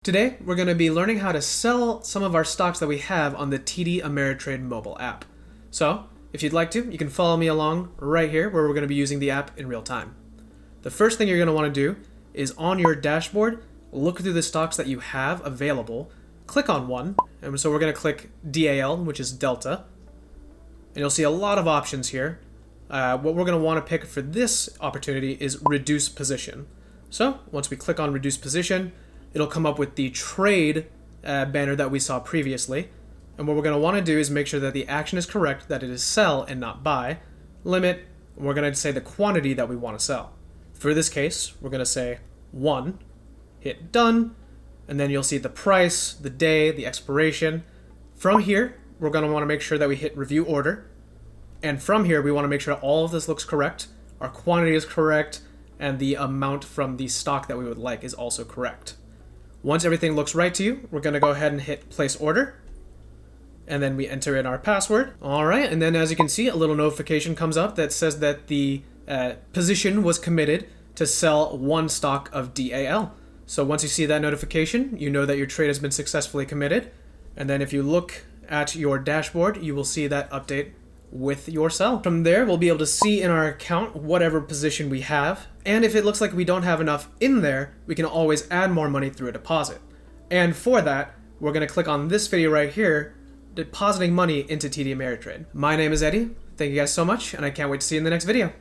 Today, we're going to be learning how to sell some of our stocks that we have on the TD Ameritrade mobile app. So, if you'd like to, you can follow me along right here where we're going to be using the app in real time. The first thing you're going to want to do is on your dashboard, look through the stocks that you have available, click on one, and so we're going to click DAL, which is Delta, and you'll see a lot of options here. What we're going to want to pick for this opportunity is Reduce Position. So, once we click on Reduce Position, it'll come up with the trade banner that we saw previously. And what we're going to want to do is make sure that the action is correct, that it is sell and not buy. Limit, we're going to say the quantity that we want to sell. For this case, we're going to say 1, hit done, and then you'll see the price, the day, the expiration. From here, we're going to want to make sure that we hit review order. And from here, we want to make sure all of this looks correct, our quantity is correct, and the amount from the stock that we would like is also correct. Once everything looks right to you, we're going to go ahead and hit place order. And then we enter in our password. All right, and then as you can see, a little notification comes up that says that the position was committed to sell 1 stock of DAL. So once you see that notification, you know that your trade has been successfully committed. And then if you look at your dashboard, you will see that update with your sell. From there, we'll be able to see in our account whatever position we have, and if it looks like we don't have enough in there, we can always add more money through a deposit. And for that, we're going to click on this video right here, depositing money into TD Ameritrade. My name is Eddie. Thank you guys so much, and I can't wait to see you in the next video.